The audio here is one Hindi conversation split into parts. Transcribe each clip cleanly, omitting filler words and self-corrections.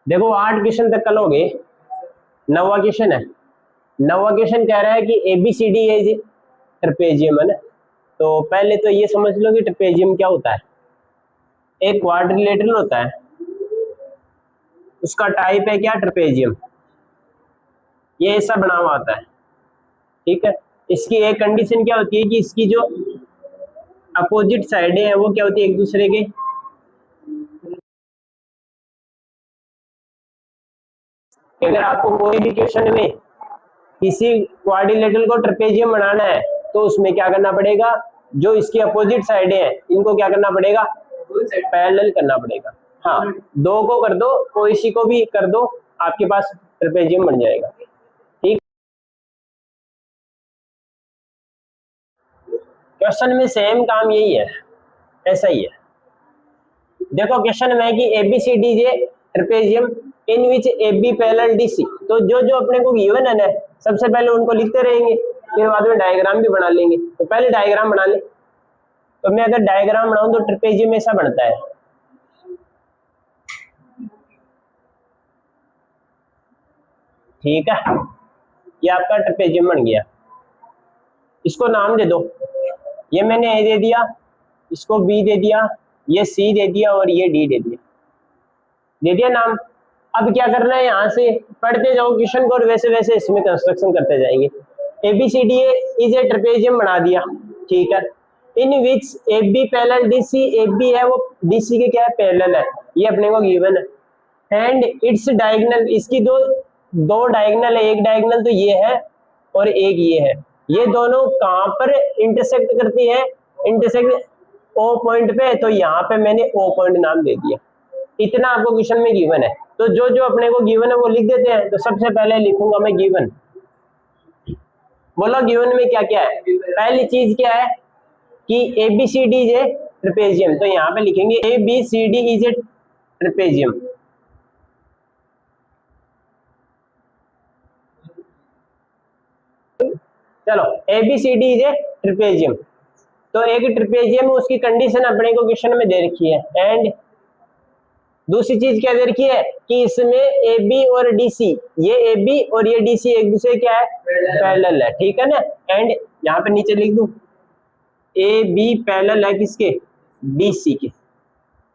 देखो 8 क्वेश्चन तक कल हो गए, 9वां क्वेश्चन है। 9वां क्वेश्चन कह रहा है कि ABCD इज ट्रेपेजियम, है ना। तो पहले तो ये समझ लो कि ट्रेपेजियम क्या होता है। एक क्वाड्रिलेटरल होता है, उसका टाइप है क्या, ट्रेपेजियम। ये ऐसा बना हुआ होता है, ठीक है। इसकी एक कंडीशन क्या होती है कि इसकी जो अपोजिट साइडें हैं वो क्या होती है, एक दूसरे के अगर आपको कोई भी क्वेश्चन में किसी क्वाड्रिलेटरल को ट्रेपेजियम बनाना है तो उसमें क्या करना पड़ेगा, जो इसकी अपोजिट साइडें हैं इनको क्या करना पड़ेगा, पैरेलल करना पड़ेगा। हाँ, दो को कर दो, कोई सी को भी कर दो, आपके पास ट्रेपेजियम बन जाएगा, ठीक। क्वेश्चन में सेम काम यही है, ऐसा ही है। देखो क्वेश्चन में है कि ABCD जे ट्रेपेजियम इन विच AB पैरेलल DC। तो जो जो अपने को गिवन है ना, सबसे पहले उनको लिखते रहेंगे, फिर बाद में डायग्राम भी बना लेंगे। तो पहले डायग्राम बना ले। तो मैं अगर डायग्राम बनाऊं तो ट्रेपेजियम ऐसा बनता है, ठीक है। ये आपका ट्रेपेजियम बन गया। इसको नाम दे दो, ये मैंने A दे दिया, इसको B दे दिया, ये C दे दिया और ये D दे दिया नाम। अब क्या करना है, यहाँ से पढ़ते जाओ क्वेश्चन को और वैसे वैसे इसमें कंस्ट्रक्शन करते जाएंगे। ABCD इज ए ट्रेपेजियम बना दिया, ठीक है। इन विच AB पैरेलल DC, AB है वो DC के क्या है, पैरेलल है, ये अपने को गिवन है। एंड इट्स डायगोनल, इसकी दो दो डायगोनल है, एक डायगोनल तो ये है और एक ये है। ये दोनों कहाँ पर इंटरसेक्ट करती है, इंटरसेक्ट O पॉइंट पे। तो यहाँ पे मैंने O पॉइंट नाम दे दिया। इतना आपको क्वेश्चन में गिवन है, तो जो जो अपने को गिवन है वो लिख देते हैं। तो सबसे पहले लिखूंगा मैं गिवन। बोलो गिवन में क्या क्या है। पहली चीज क्या है कि ABCD इज ए ट्रेपेजियम, तो यहाँ पे लिखेंगे ABCD इज ए ट्रेपेजियम। चलो ABCD इज ए ट्रेपेजियम, तो एक ट्रेपेजियम में उसकी कंडीशन अपने को क्वेश्चन में दे रखी है। एंड दूसरी चीज क्या दे रखी है कि इसमें AB और DC, ये AB और ये DC एक दूसरे क्या है, पैरेलल है, ठीक है ना। एंड यहाँ पे नीचे लिख दूं AB पैरेलल है किसके, DC के,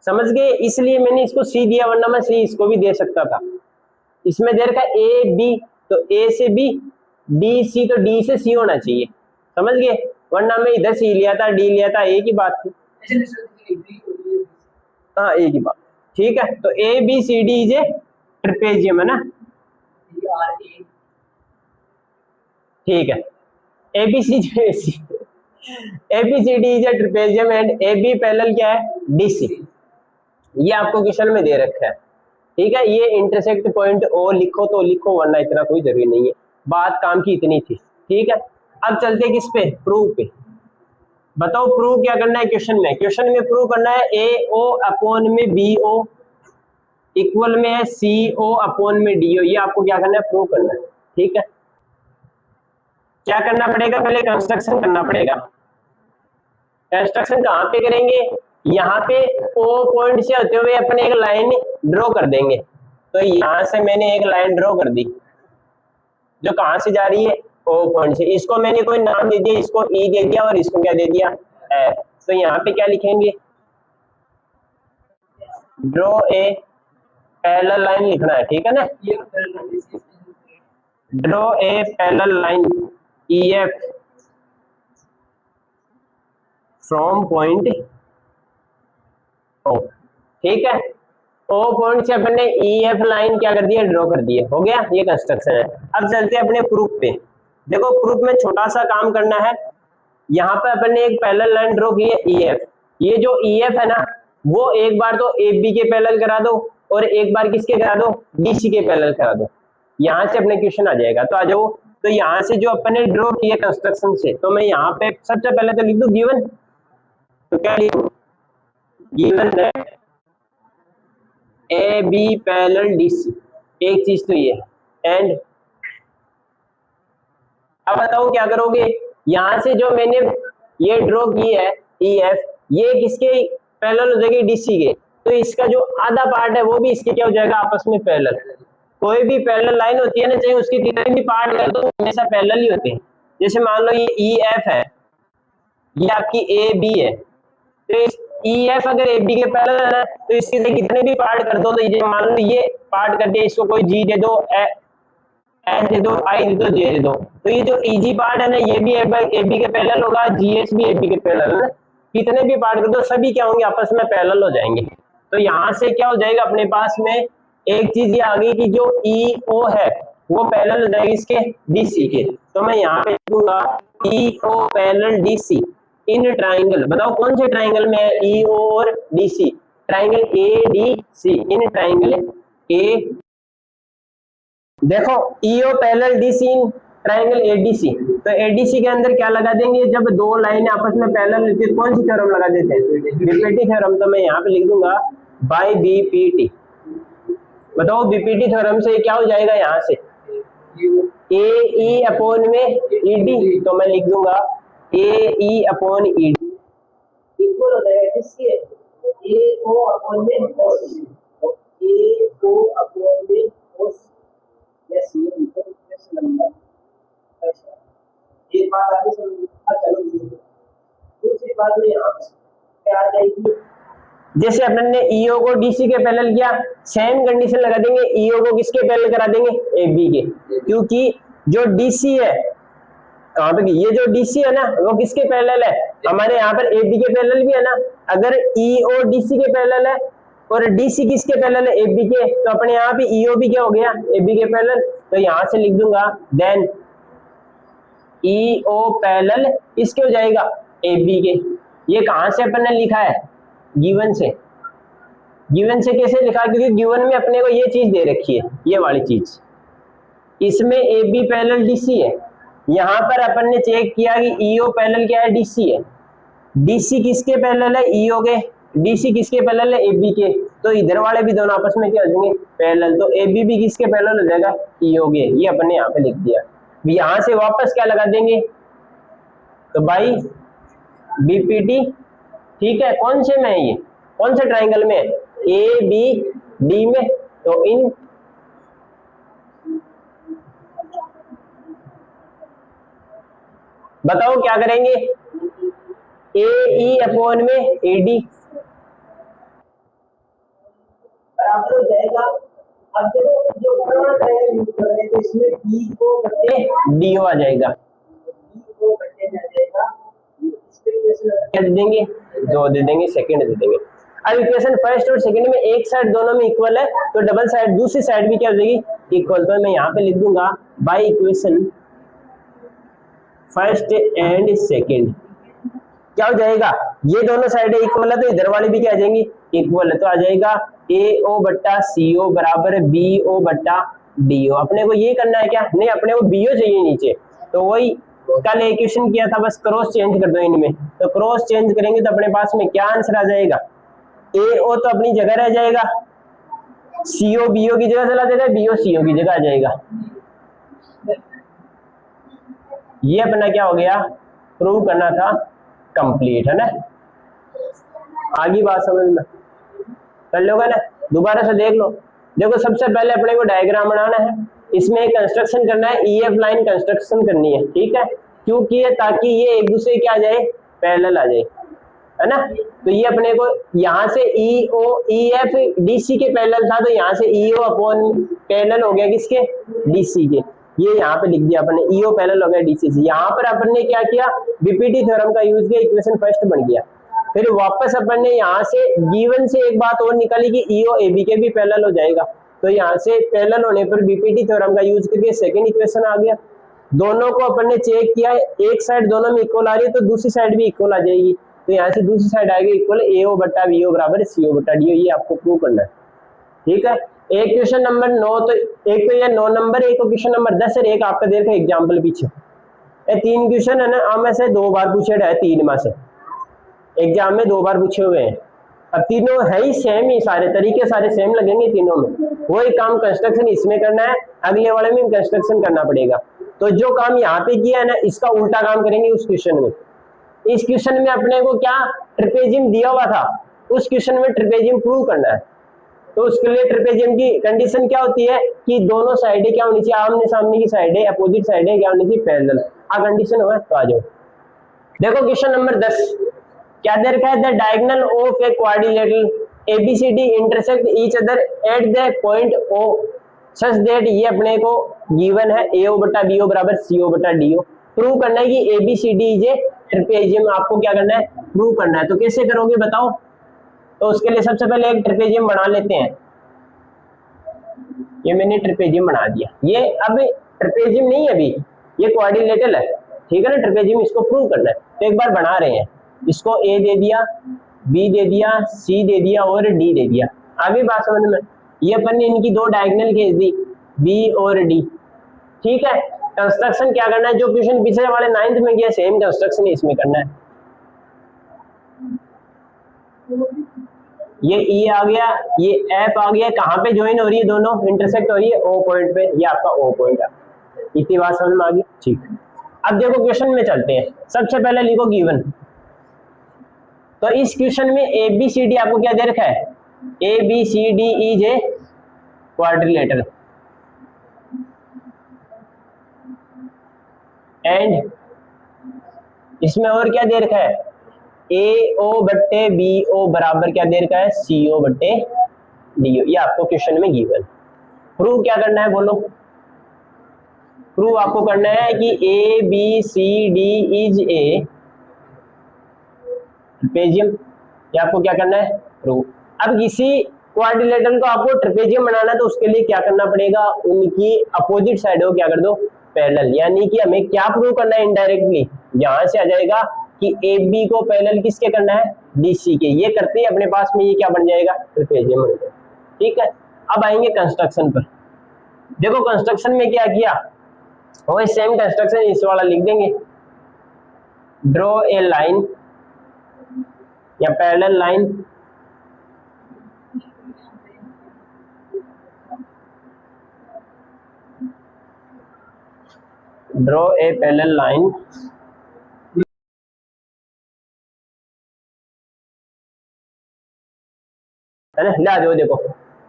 समझ गए। इसलिए मैंने इसको C दिया, वरना मैं C इसको भी दे सकता था। इसमें दे रखा AB, तो A से B, DC तो D से C होना चाहिए, समझ गए। वरना मैं इधर C लिया था, D लिया था, एक ही बात थी। हाँ एक ही बात, ठीक है। तो ABCD इज ए ट्रेपेजियम, है ना, ठीक है। ABCD is a trapezium and AB parallel क्या है, DC। ये आपको क्वेश्चन में दे रखा है, ठीक है। ये इंटरसेक्ट पॉइंट O लिखो तो लिखो, वरना इतना कोई जरूरी नहीं है। बात काम की इतनी थी, ठीक है। अब चलते किस पे, प्रूव पे। बताओ प्रूव क्या करना है क्वेश्चन में। क्वेश्चन में प्रूव करना है AO अपॉन में BO इक्वल में है CO अपॉन में DO। ये आपको क्या करना है, प्रूव करना है, ठीक है। क्या करना पड़ेगा, पहले कंस्ट्रक्शन करना पड़ेगा। कंस्ट्रक्शन कहाँ पे करेंगे, यहाँ पे O पॉइंट से होते हुए अपने एक लाइन ड्रॉ कर देंगे। तो यहाँ से मैंने एक लाइन ड्रॉ कर दी जो कहाँ से जा रही है, O पॉइंट से। इसको मैंने कोई नाम दे दिया, इसको E दे दिया और इसको क्या दे दिया, F। तो यहाँ पे क्या लिखेंगे, ड्रॉ ए पैरेलल लाइन लिखना है, ठीक है ना। Draw a parallel line EF from point O, ठीक है। O पॉइंट से अपने EF लाइन क्या कर दिया, ड्रॉ कर दिया, हो गया। ये कंस्ट्रक्शन है। अब चलते हैं अपने प्रूफ पे। देखो प्रूफ में छोटा सा काम करना है। यहाँ पे अपन ने एक पैरेलल लाइन ड्रॉ की है EF। ये जो EF है ना, वो एक बार तो AB के पैरेलल करा दो और एक बार किसके करा दो, DC के पैरेलल करा दो। यहाँ से अपने क्वेश्चन आ जाएगा। तो आ जाओ, तो यहाँ से जो अपन ने ड्रॉ किया कंस्ट्रक्शन से, तो मैं यहाँ पे सबसे पहले तो लिख दूं गिवन। तो क्या लिखूं, given that AB parallel DC, एक चीज तो ये है। एंड अब बताओ क्या करोगे, यहां से जो मैंने ये ड्रॉ की है EF, ये किसके पैरेलल हो जाएगी, DC के। तो इसका जो आधा पार्ट है वो भी इसके क्या हो जाएगा, आपस में पैरेलल। कोई भी पैरेलल लाइन होती है ना, चाहे उसके कितने भी पार्ट कर दो हमेशा पैरेलल ही होते हैं। जैसे मान लो ये ई एफ है, ये आपकी ए बी है, तो इस ई एफ अगर ए बी के पैरेलल है ना, तो इसके से कितने भी पार्ट कर दो, तो ये मान लो ये पार्ट कर दिया, इसको कोई जी दे दो, एच दे दो, आई दे दो, जे दे दो, तो ये जो ईजी पार्ट है ना, ये भी ए बी के पैरेलल होगा, जी एच भी ए बी के पैरेलल है। कितने भी पार्ट कर दो सभी क्या होंगे, आपस में पैरेलल हो जाएंगे। तो यहाँ से क्या हो जाएगा अपने पास में, एक चीज ये आ गई कि जो ई ओ है वो पैरेलल हो जाएगी इसके डी सी के। तो मैं यहाँ पे लिखूंगा E O parallel D C in triangle. बताओ कौन से ट्राइंगल में है ई ओ और D C, triangle A D C, in triangle A, देखो EO parallel DC in triangle ADC. तो एडीसी के अंदर क्या लगा देंगे, जब दो लाइन आपस में पैरेलल होती है कौन सी थ्योरम लगा देते हैं, बीपीटी थ्योरम। तो मैं यहाँ पे लिख दूंगा बाय बीपीटी। बताओ बीपीटी थ्योरम से क्या हो जाएगा, यहाँ से ए ई अपॉन में ईडी, तो मैं लिख दूंगा ए ई अपॉन ईडी इक्वल हो जाएगा किसके, ए ओ अपॉन में कोस, ए ओ अपॉन में कोस। यस ये इक्वेशन नंबर। अच्छा एक बात आगे समझ, चलो दूसरी बात में यहाँ क्या आ जाएगी, जैसे अपन ने ईओ को डीसी के पैरेलल किया, सेम कंडीशन लगा देंगे, ईओ को किसके पैरेलल करा देंगे, एबी के, क्योंकि जो डीसी है कहाँ पे, ये जो डीसी है ना वो किसके पैरेलल है, हमारे यहाँ पर एबी के पैरेलल भी है ना। अगर ईओ डीसी के पैरेलल है और डीसी किसके पैरेलल है, एबी के, तो अपने यहाँ पे ईओ भी क्या हो गया, एबी के पैरेलल। तो यहाँ से लिख दूंगा देन ईओ पैरेलल इसके हो जाएगा एबी के। ये कहाँ से अपन ने लिखा है, गिवन से। गिवन से कैसे लिखा, क्योंकि गिवन में अपने को ये चीज दे रखी है, ये वाली चीज, इसमें एबी पैरेलल डीसी है। यहाँ पर अपन ने चेक किया कि ईओ पैरेलल क्या है, डीसी है। डीसी किसके पैरेलल है, ईओ के, डीसी किसके पैरेलल है, एबी के। तो इधर वाले भी दोनों आपस में क्या हो जाएंगे, पैरेलल। तो एबी भी किसके पैरेलल हो जाएगा, ईओ के। ये अपन ने यहाँ पे लिख दिया। यहाँ से वापस क्या लगा देंगे, तो बाई बीपीटी, ठीक है। कौन से में है ये, कौन से ट्राइंगल में, ए बी डी में। तो इन बताओ क्या करेंगे, ए ई अपॉन में ए डी बराबर हो जाएगा। अब देखो जो ऊपर ट्रायंगल यूज कर रहे हैं तो इसमें बी को बटे डी आ जाएगा, बी को बटे आ जाएगा, इसके इक्वेशन दे देंगे, दो दे देंगे, सेकंड दे देंगे। अब इक्वेशन फर्स्ट और सेकंड में एक साइड दोनों में इक्वल है, तो डबल साइड दूसरी साइड भी क्या हो जाएगी, इक्वल। तो मैं यहाँ पे लिख दूंगा by equation first and second क्या हो जाएगा, ये दोनों साइडें इक्वल है तो इधर वाली भी क्या आ जाएंगी, इक्वल है। तो आ जाएगा ए ओ बट्टा सी ओ बराबर बी ओ बट्टा डी ओ। अपने को ये करना है क्या, नहीं अपने को बी ओ चाहिए नीचे, तो वही कल इक्वेशन किया था, बस क्रॉस चेंज कर दो इनमें। तो क्रॉस चेंज करेंगे तो अपने पास में क्या आंसर आ जाएगा, ए ओ तो अपनी जगह रह जाएगा, सी ओ बी ओ की जगह चला जाएगा, बी ओ सी ओ की जगह आ जाएगा। ये अपना क्या हो गया, प्रूव करना था, कंप्लीट है ना। आगे बात समझ में कर लोगे ना, दोबारा से देख लो। देखो सबसे पहले अपने को डायग्राम बनाना है, इसमें एक कंस्ट्रक्शन करना है, ईएफ लाइन कंस्ट्रक्शन करनी है, ठीक है। क्यों किए, ताकि ये एक दूसरे के आ जाए, पैरेलल आ जाए, है ना। तो ये अपने को यहाँ से ई ओ ई एफ डीसी के पैरेलल था, तो यहाँ से ई ओ अपॉन पैरेलल हो गया किसके, डीसी के। ये यहाँ पे लिख दिया अपन ने, ईओ पैरेलल हो गया डीसी से। यहाँ पर अपन ने क्या किया, बीपीटी थ्योरम का यूज किया, इक्वेशन फर्स्ट बन गया। फिर वापस अपन ने यहाँ से गिवन से एक बात और निकाली कि ईओ एबी के भी पैरेलल हो जाएगा, तो यहाँ से पैरेलल होने पर बीपीटी थ्योरम का यूज करके सेकंड इक्वेशन आ गया। दोनों को अपन ने चेक किया, एक साइड दोनों में इक्वल आ रही है तो दूसरी साइड भी इक्वल आ जाएगी, तो यहाँ से दूसरी साइड आएगी इक्वल, एओ बट्टा बीओ बराबर सीओ बट्टा डीओ। ये आपको प्रूव करना है, ठीक है। एक क्वेश्चन नंबर 9, तो एक तो ये 9 नंबर, एक क्वेश्चन नंबर 10 और एक आपका देखो एग्जांपल पीछे। ये 3 क्वेश्चन है ना, आम से 2 बार पूछे है, 3 में से एग्जाम में 2 बार पूछे हुए हैं। अब तीनों है ही सेम ही, सारे तरीके सारे सेम लगेंगे तीनों में। वो एक काम कंस्ट्रक्शन इसमें करना है, अगले वाले में कंस्ट्रक्शन करना पड़ेगा। तो जो काम यहाँ पे किया है ना, इसका उल्टा काम करेंगे उस क्वेश्चन में। इस क्वेश्चन में अपने को क्या ट्रेपेजियम दिया हुआ था, उस क्वेश्चन में ट्रेपेजियम प्रूव करना है। तो उसके लिए ट्रेपेजियम की कंडीशन क्या होती है कि दोनों साइडें क्या होनी चाहिए, आमने सामने की साइडें, अपोजिट साइडें क्या होनी चाहिए, पैरेलल। कंडीशन हुआ तो आ जाओ। देखो क्वेश्चन नंबर 10 क्या दे रखा है, the diagonal of a quadrilateral ABCD intersect each other at the point O such that, ये अपने को गिवन है AO बटा BO बराबर CO बटा DO। प्रूव करना है कि ABCD इज ए ट्रेपेजियम, आपको क्या करना है, प्रूव करना है। तो कैसे करोगे बताओ। तो उसके लिए सबसे पहले एक ट्रेपेजियम बना लेते हैं। ये मैंने ट्रेपेजियम बना दिया। ये अब ट्रेपेजियम नहीं है अभी, ये क्वाड्रिलेटरल है, ठीक है ना। ट्रेपेजियम इसको प्रूव करना है, तो एक बार बना रहे हैं। इसको A दे दिया, B दे दिया, C दे दिया और D दे दिया। अभी बात समझ में, ये अपन ने इनकी दो डायगोनल खींच दी, B और D, ठीक है। कंस्ट्रक्शन क्या करना है, जो क्वेश्चन पिछले वाले 9th में किया सेम कंस्ट्रक्शन इसमें करना है। ये E आ गया, ये F आ गया, कहाँ पे ज्वाइन हो रही है, दोनों इंटरसेक्ट हो रही है O पॉइंट पे, ये आपका O पॉइंट है। इतनी बात समझ में आ गई, ठीक। अब देखो क्वेश्चन में चलते हैं। सबसे पहले लिखो गिवन। तो इस क्वेश्चन में ABCD आपको क्या दे रखा है, ABCD is a quadrilateral and इसमें और क्या दे रखा है, AO बट्टे BO बराबर क्या दे रखा है, CO बट्टे DO। ये आपको क्वेश्चन में गिवन। प्रूव क्या करना है बोलो। प्रूव आपको करना है कि ABCD इज ए ट्रेपेजियम। ये आपको क्या करना है, प्रूव। अब किसी क्वाड्रिलेटरल को आपको ट्रेपेजियम बनाना है तो उसके लिए क्या करना पड़ेगा, उनकी अपोजिट साइडों क्या कर दो, पैरेलल। यानी कि हमें क्या प्रूव करना है इनडायरेक्टली, यहां से आ जाएगा कि AB को पैरेलल किसके करना है, DC के। ये करते ही अपने पास में ये क्या बन जाएगा, ट्रेपेजियम बन जाएगा, ठीक है। अब आएंगे कंस्ट्रक्शन पर। देखो कंस्ट्रक्शन में क्या किया, वही सेम कंस्ट्रक्शन इस वाला लिख देंगे। ड्रॉ ए लाइन या parallel line, draw a parallel line है ना। ला दो, देखो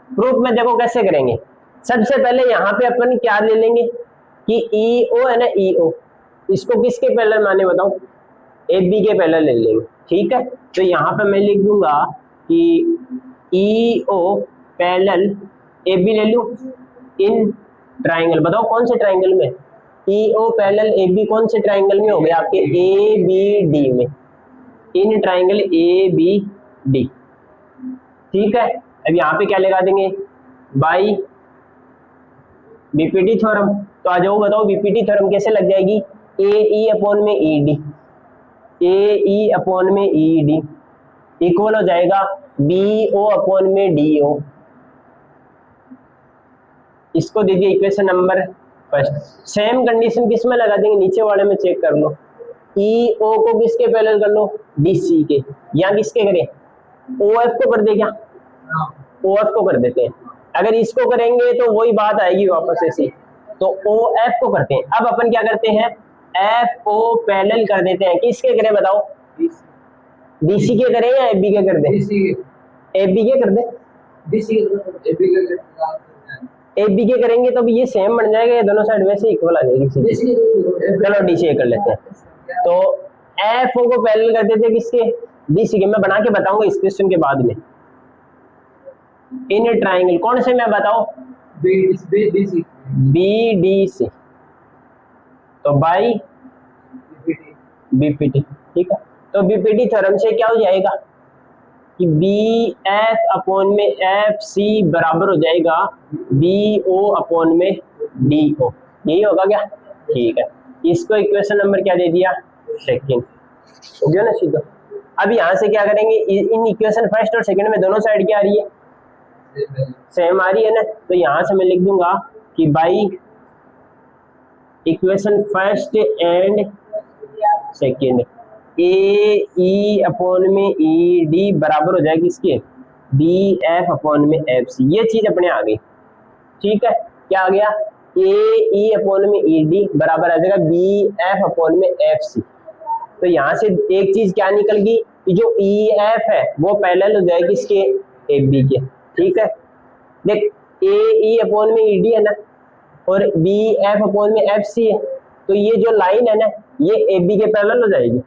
प्रूफ में देखो कैसे करेंगे। सबसे पहले यहाँ पे अपन क्या ले लेंगे कि EO है ना, EO इसको किसके पैरेलल माने बताओ, AB के पैरेलल ले लेंगे, ठीक है। तो यहाँ पे मैं लिख दूंगा कि EO पैरेलल AB ले लूं इन ट्राइंगल। बताओ कौन से ट्राइंगल में, EO पैरेलल AB कौन से ट्राइंगल में हो गया आपके, ABD में, इन ट्राइंगल ABD, ठीक है। अब यहाँ पे क्या लगा देंगे, बाई BPT थ्योरम। तो आ जाओ बताओ BPT थ्योरम कैसे लग जाएगी, AE अपॉन में ED, AE अपॉन में ED इक्वल हो जाएगा BO अपॉन में DO। इसको दीजिए equation number first. Same condition किस में लगा देंगे, नीचे वाले में चेक कर लो। EO को किसके पैरेलल कर लो, DC के, या किसके करें, OF को कर दे क्या, OF को कर देते हैं। अगर इसको करेंगे तो वही बात आएगी वापस ऐसी, तो OF को करते हैं। अब अपन क्या करते हैं, FO पैरेलल कर देते हैं। किसके करें बताओ, DC के करें या AB के कर दें, AB के कर दें, AB के करेंगे तो भी ये सेम बन जाएगा, ये दोनों साइड वैसे इक्वल आ जाएगी। चलो DC कर लेते हैं। तो FO को पैरेलल कर देते हैं किसके, DC के। मैं बना के बताऊंगा इस क्वेश्चन के बाद में। इन ट्राइंगल कौन से में बताओ, BDC, तो बाई BPT, ठीक है। तो BPT थ्योरम से क्या हो जाएगा कि BF अपॉन में FC बराबर हो जाएगा BO अपॉन में DO। यही होगा क्या, ठीक है। इसको इक्वेशन नंबर क्या दे दिया, सेकंड, हो गया ना सीधा। अब यहाँ से क्या करेंगे, इन इक्वेशन फर्स्ट और सेकंड में दोनों साइड क्या आ रही है, सेम आ रही है ना। तो यहां से मैं लिख दूंगा कि by equation first and second AE upon में ED बराबर हो जाएगी इसके BF अपॉन में FC। ये चीज अपने आ गई, ठीक है। क्या आ गया, AE अपॉन में ED बराबर आ जाएगा BF अपॉन में FC। तो यहां से एक चीज क्या निकल गई, कि जो ई एफ है वो पैरेलल हो जाएगी इसके ए बी के। ठीक है, देख ए ई अपॉन में ई डी है ना, और बी एफ अपॉन में एफ सी है, तो ये जो लाइन है ना ये ए बी के पैरेलल हो जाएगी,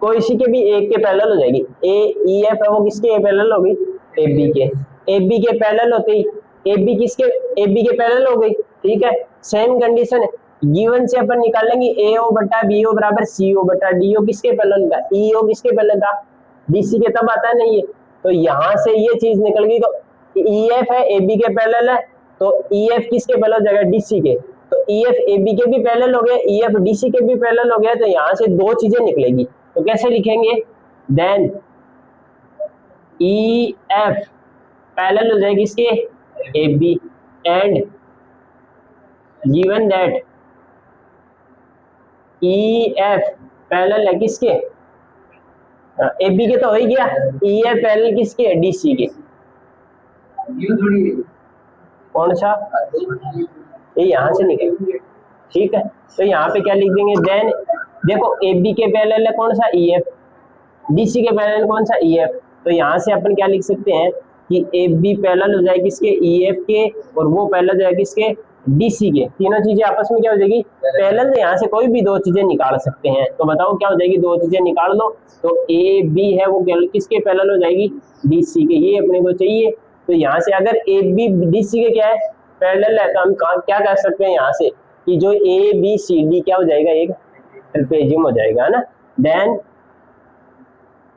कोई इसी के भी एक के पैरेलल हो जाएगी। ए ई एफ है वो किसके पैरेलल होगी, ए बी के। ए बी के पैरेलल होते ही ए बी किसके, ए बी के पैरेलल हो गई। ठीक है, सेम कंडीशन है, गिवन से अपन निकालेंगे ए ओ बटा बी ओ बराबर सी ओ बटा डी ओ किसके पैरेलल था, ई ओ किसके पैरेलल था, डी सी के, तब आता है नहीं है। तो यहाँ से ये चीज निकल गई, तो ई एफ है ए बी के पैरेलल है, तो ई एफ किसके पैरेलल हो जाएगा, डी सी के। तो ई एफ ए बी के भी पैरेलल हो गया, ई एफ डी सी के भी पैरेलल हो गया, तो यहाँ से दो चीजें निकलेगी। तो कैसे लिखेंगे, देन ई एफ पैरेलल हो जाएगी इसके A B and given that E F parallel है किसके, ए बी के तो हो ही गया, ई एफ पैरेलल किसके है, डी सी के। कौन सा, ये यहाँ से निकल। ठीक है, तो यहाँ पे क्या लिख देंगे, देन देखो ए बी के पैरेलल है कौन सा, ई एफ, डी सी के पैरेलल कौन सा, ई एफ। तो यहाँ से अपन क्या लिख सकते हैं कि ए बी पैरेलल हो जाएगी इसके ई एफ के, और वो पैरेलल हो जाएगी इसके डी सी के। तीनों चीजें आपस में क्या हो जाएगी, पैरेलल। यहाँ से कोई भी दो चीजें निकाल सकते हैं, तो बताओ क्या हो जाएगी, दो चीजें निकाल लो। तो ए बी है वो किसके पैरेलल हो जाएगी, डी सी के, ये अपने को चाहिए। तो यहाँ से अगर ए बी डी सी के क्या है, पैरेलल है, तो हम क्या कह सकते हैं यहाँ से कि जो ए बी सी डी क्या हो जाएगा, एक ट्रापेजियम हो जाएगा, है ना। Then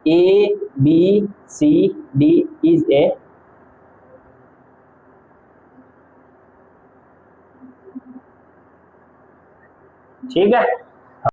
A B C D is a ठीक है।